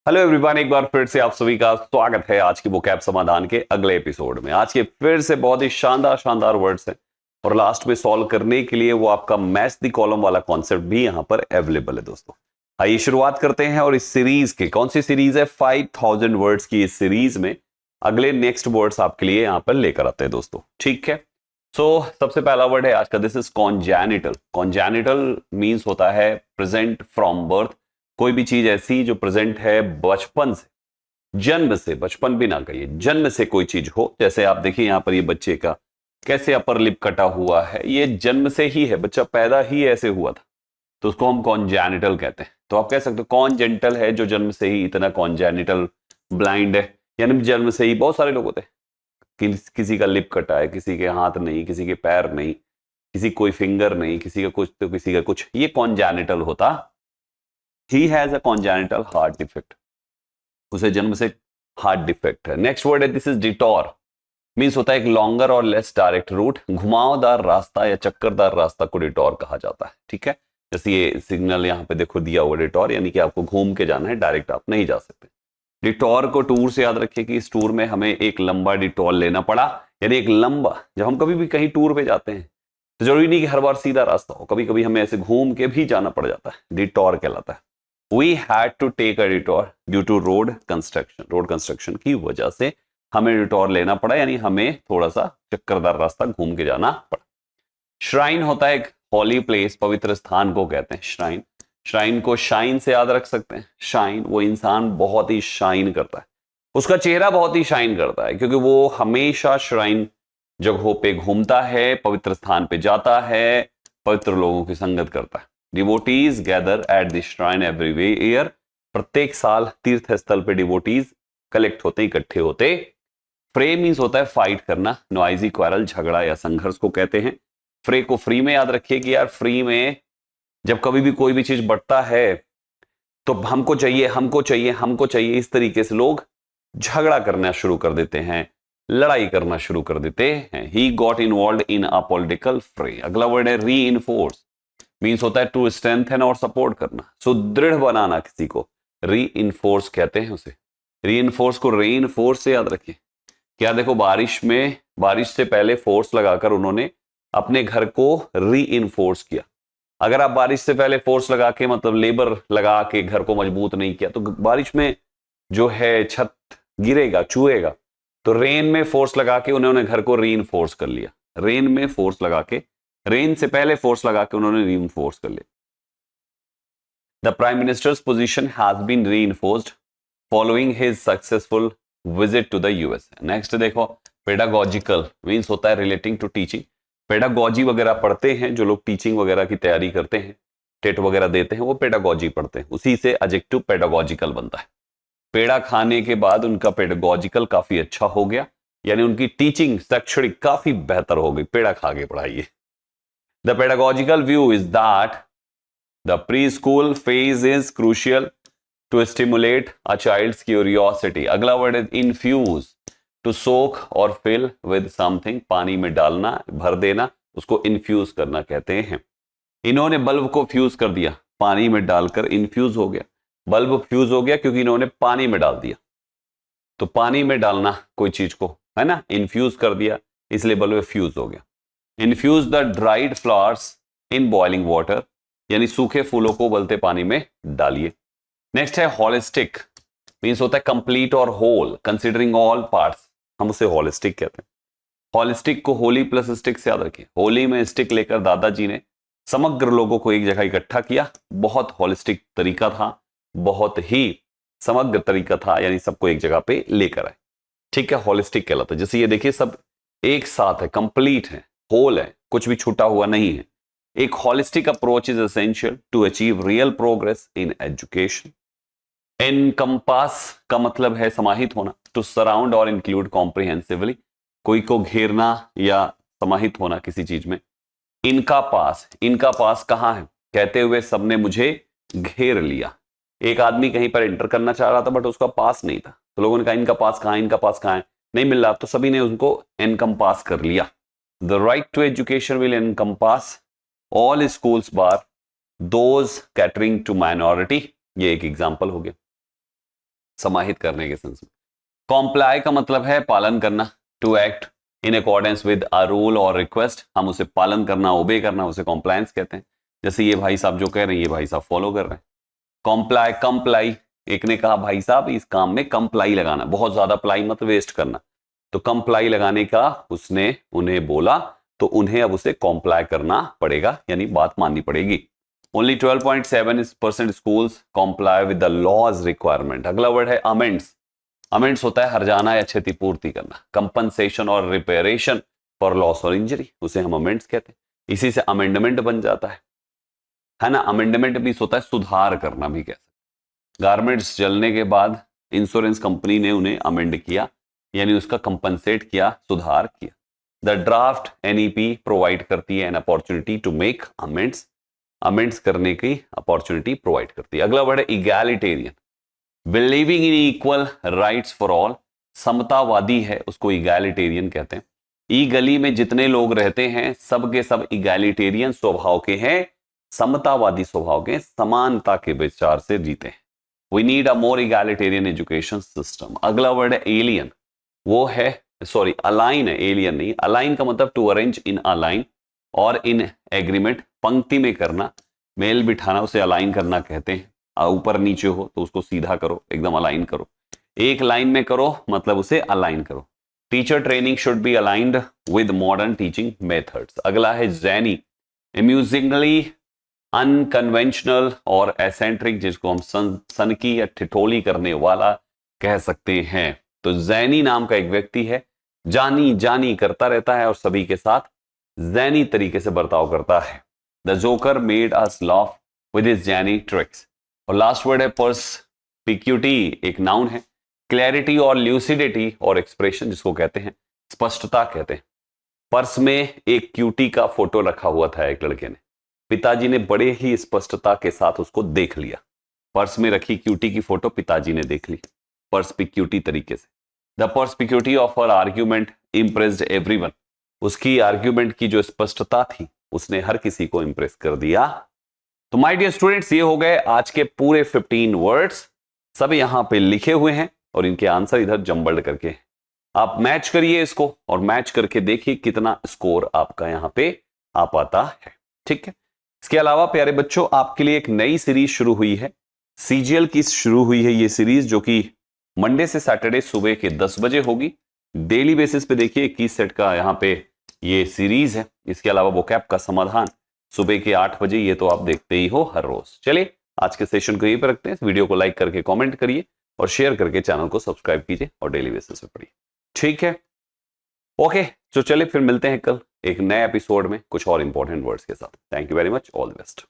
Hello everyone, एक बार फिर से आप सभी का स्वागत है आज की वोकैब समाधान के अगले एपिसोड में। आज के फिर से बहुत ही शानदार शानदार वर्ड्स हैं और लास्ट में सॉल्व करने के लिए वो आपका मैच द कॉलम वाला कॉन्सेप्ट भी यहां पर अवेलेबल है दोस्तों। आइए शुरुआत करते हैं। और इस सीरीज के कौन सी सीरीज है? 5000 वर्ड्स की इस सीरीज में अगले नेक्स्ट वर्ड्स आपके लिए यहां पर लेकर आते हैं दोस्तों। ठीक है, सबसे पहला वर्ड है आज का, this is congenital. Congenital means होता है प्रेजेंट फ्रॉम बर्थ। कोई भी चीज ऐसी जो प्रेजेंट है बचपन से, जन्म से, बचपन भी ना कहिए, जन्म से कोई चीज हो। जैसे आप देखिए यहां पर ये बच्चे का कैसे अपर लिप कटा हुआ है, ये जन्म से ही है, बच्चा पैदा ही ऐसे हुआ था, तो उसको हम कॉन्जेनिटल कहते हैं। तो आप कह सकते हो कॉन्जेनिटल है जो जन्म से ही इतना कॉन्जेनिटल ब्लाइंड है, यानी जन्म से ही। बहुत सारे लोग होते हैं किसी का लिप कटा है, किसी के हाथ नहीं, किसी के पैर नहीं, किसी कोई फिंगर नहीं, किसी का कुछ तो किसी का कुछ, ये कॉन्जेनिटल होता। He has a congenital heart defect, उसे जन्म से हार्ट डिफेक्ट है। नेक्स्ट वर्ड है दिस इज डिटॉर। मींस होता है एक लॉन्गर और लेस डायरेक्ट रूट, घुमावदार रास्ता या चक्करदार रास्ता को डिटॉर कहा जाता है। ठीक है, जैसे ये सिग्नल यहाँ पे देखो दिया हुआ डिटॉर, यानी कि आपको घूम के जाना है, डायरेक्ट आप नहीं जा सकते। डिटॉर को टूर से याद रखिए कि इस टूर में हमें एक लंबा डिटॉर लेना पड़ा, यानी एक लंबा। जब हम कभी भी कहीं टूर पे जाते हैं तो जरूरी नहीं कि हर बार सीधा रास्ता हो, कभी कभी हमें ऐसे घूम के भी जाना पड़ जाता है, डिटॉर कहलाता है। We had to take a detour due to road construction. Road construction की वजह से हमें डिटॉर लेना पड़ा, यानी हमें थोड़ा सा चक्करदार रास्ता घूम के जाना पड़ा। श्राइन होता है एक हॉली प्लेस, पवित्र स्थान को कहते हैं श्राइन। श्राइन को शाइन से याद रख सकते हैं। शाइन, वो इंसान बहुत ही शाइन करता है, उसका चेहरा बहुत ही शाइन करता है, क्योंकि वो हमेशा श्राइन जगहों पे घूमता है, पवित्र स्थान पे जाता है, पवित्र लोगों की संगत करता है। Devotees gather at the shrine every year. प्रत्येक साल तीर्थ स्थल पे डिवोटीज कलेक्ट होते, इकट्ठे होते। फ्रे मीन्स होता है फाइट करना, नॉइजी क्वारल, झगड़ा या संघर्ष को कहते हैं। फ्रे को फ्री में याद रखिए कि यार फ्री में जब कभी भी कोई भी चीज बढ़ता है तो हमको चाहिए, हमको चाहिए, हमको चाहिए, इस तरीके से लोग झगड़ा करना शुरू कर देते हैं, लड़ाई करना शुरू कर देते हैं। He got involve in a political फ्रे। अगला वर्ड है री इनफोर्स। मीन्स होता है टू स्ट्रेंथन और सपोर्ट करना, सुदृढ़ बनाना किसी को, री इनफोर्स कहते हैं उसे। री इनफोर्स को री इनफोर्स से याद रखिए। क्या देखो, बारिश से पहले फोर्स लगाकर उन्होंने अपने घर को री इनफोर्स किया। अगर आप बारिश से पहले फोर्स लगा के, मतलब लेबर लगा के घर को मजबूत नहीं किया, तो बारिश में जो है छत गिरेगा, चूएगा। तो रेन में फोर्स लगा के उन्होंने घर को री इनफोर्स कर लिया। रेन में फोर्स लगा के, रेन से पहले फोर्स लगा के उन्होंने रीइंफोर्स कर लिया। The prime minister's position has been reinforced following his successful visit to the US. Next देखो, पेडागॉजिकल मींस होता है रिलेटिंग टू टीचिंग। पेडागॉजी वगैरह पढ़ते हैं जो लोग टीचिंग वगैरह की तैयारी करते हैं, टेट वगैरह देते हैं, वो पेडागॉजी पढ़ते हैं, उसी से एडजेक्टिव पेडागॉजिकल बनता है। पेड़ा खाने के बाद उनका पेडागॉजिकल काफी अच्छा हो गया, यानी उनकी टीचिंग शैक्षणिक काफी बेहतर हो गई, पेड़ा खा के पढ़ाइए। The pedagogical view is that the preschool phase is crucial to stimulate a child's curiosity. अगला वर्ड है infuse, to soak or fill with something, पानी में डालना, भर देना, उसको infuse करना कहते हैं। इन्होंने बल्ब को फ्यूज कर दिया, पानी में डालकर इन्फ्यूज हो गया। बल्ब फ्यूज हो गया क्योंकि इन्होंने पानी में डाल दिया। तो पानी में डालना कोई चीज को, है ना, इन्फ्यूज कर दिया, इसलिए बल्ब फ्यूज हो गया। Infuse the dried flowers in boiling water, यानी सूखे फूलों को उबलते पानी में डालिए। नेक्स्ट है हॉलिस्टिक, मींस होता है कंप्लीट और होल, कंसीडरिंग ऑल पार्ट्स, हम उसे हॉलिस्टिक कहते हैं। हॉलिस्टिक को होली प्लस स्टिक से याद रखिए। होली में स्टिक लेकर दादाजी ने समग्र लोगों को एक जगह इकट्ठा किया, बहुत हॉलिस्टिक तरीका था, बहुत ही समग्र तरीका था, यानी सबको एक जगह पे लेकर आए। ठीक है, हॉलिस्टिक कहलाता है। जैसे ये देखिए सब एक साथ है, कंप्लीट है, होल है, कुछ भी छूटा हुआ नहीं है। एक holistic approach is essential to achieve real progress in education. Encompass का मतलब है समाहित होना, टू सराउंड और इंक्लूड कॉम्प्रिहेंसिवली, कोई को घेरना या समाहित होना किसी चीज में। इनका पास कहां है, कहते हुए सबने मुझे घेर लिया। एक आदमी कहीं पर एंटर करना चाह रहा था बट उसका पास नहीं था, तो लोगों ने कहा इनका पास कहां है, इनका पास कहां है, नहीं मिल रहा, तो सभी ने उनको एनकंपास कर लिया। The right to education will encompass all schools bar those catering to minority, ये एक एग्जांपल हो गया। समाहित करने के सेंस में। कॉम्प्लाई का मतलब है पालन करना, to act in accordance with a rule और रिक्वेस्ट, हम उसे पालन करना, ओबे करना, उसे कॉम्प्लायंस कहते हैं। जैसे ये भाई साहब जो कह रहे हैं, ये भाई साहब फॉलो कर रहे हैं। कॉम्प्लाई, कंप्लाई, एक ने कहा भाई साहब इस काम में कंप्लाई लगाना, बहुत ज्यादा प्लाई मत वेस्ट करना, तो कंप्लाई लगाने का उसने उन्हें बोला, तो उन्हें अब उसे कॉम्प्लाई करना पड़ेगा, यानी बात माननी पड़ेगी। Only 12.7% schools comply with the laws requirement. अगला वर्ड है अमेंड्स। अमेंड्स होता है हर्जाना या क्षतिपूर्ति करना, कंपनसेशन और रिपेयरेशन फॉर लॉस और इंजरी, उसे हम अमेंड्स कहते हैं। इसी से अमेंडमेंट बन जाता है ना। अमेंडमेंट भी होता है सुधार करना भी कह सकते। गारमेंट्स जलने के बाद इंश्योरेंस कंपनी ने उन्हें अमेंड किया, यानी उसका कंपनसेट किया, सुधार किया। द ड्राफ्ट एनईपी प्रोवाइड करती है an opportunity to make amends, amends करने की अपॉर्चुनिटी प्रोवाइड करती है। अगला वर्ड है egalitarian. Believing in equal rights for all, समतावादी है, उसको इगैलिटेरियन कहते हैं। ई गली में जितने लोग रहते हैं सब के सब इगैलिटेरियन स्वभाव के हैं, समतावादी स्वभाव के, समानता के विचार से जीते हैं। We need a more egalitarian education system. अगला वर्ड है एलियन, वो है सॉरी अलाइन है, एलियन नहीं। अलाइन का मतलब to arrange in a line और इन एग्रीमेंट, पंक्ति में करना, मेल बिठाना, उसे अलाइन करना कहते हैं। ऊपर नीचे हो तो उसको सीधा करो, एकदम अलाइन करो, एक लाइन में करो मतलब उसे अलाइन करो। Teacher training should be aligned with modern teaching methods. अगला है जैनी, अम्यूजिंगली अनकन्वेंशनल और एसेंट्रिक, जिसको हम सनकी या ठिठोली करने वाला कह सकते हैं। तो जैनी नाम का एक व्यक्ति है, जानी जानी करता रहता है और सभी के साथ जैनी तरीके से बर्ताव करता है। The joker made us laugh with his zany tricks. और लास्ट वर्ड है पर्सपिक्यूटी, एक नाउन है। क्लैरिटी और ल्यूसिडिटी और एक्सप्रेशन, जिसको कहते हैं स्पष्टता कहते हैं। पर्स में एक क्यूटी का फोटो रखा हुआ था एक लड़के ने, पिताजी ने बड़े ही स्पष्टता के साथ उसको देख लिया। पर्स में रखी क्यूटी की फोटो पिताजी ने देख ली पर्सपिक्यूटी तरीके से। The perspicuity of her argument impressed everyone, उसकी आर्ग्यूमेंट की जो स्पष्टता थी उसने हर किसी को इंप्रेस कर दिया। तो माय डियर स्टूडेंट्स, ये हो गए आज के पूरे 15 वर्ड्स, सब यहां पे लिखे हुए हैं और इनके आंसर इधर जंबल्ड करके हैं। आप मैच करिए इसको और मैच करके देखिए कितना स्कोर आपका यहां पे आ पाता है। ठीक है, इसके अलावा प्यारे बच्चों आपके लिए एक नई सीरीज शुरू हुई है, सीजीएल की शुरू हुई है ये सीरीज, जो कि मंडे से सैटरडे सुबह के 10 बजे होगी। डेली बेसिस पे देखिए 21 सेट का यहाँ पे ये सीरीज है। इसके अलावा वोकैब का समाधान सुबह के 8 बजे, ये तो आप देखते ही हो हर रोज। चलिए आज के सेशन को यहीं पर रखते हैं। इस वीडियो को लाइक करके कमेंट करिए और शेयर करके चैनल को सब्सक्राइब कीजिए और डेली बेसिस पे पढ़िए। ठीक है, ओके, तो चलिए फिर मिलते हैं कल एक नए एपिसोड में कुछ और इंपॉर्टेंट वर्ड्स के साथ। Thank you very much, all the best.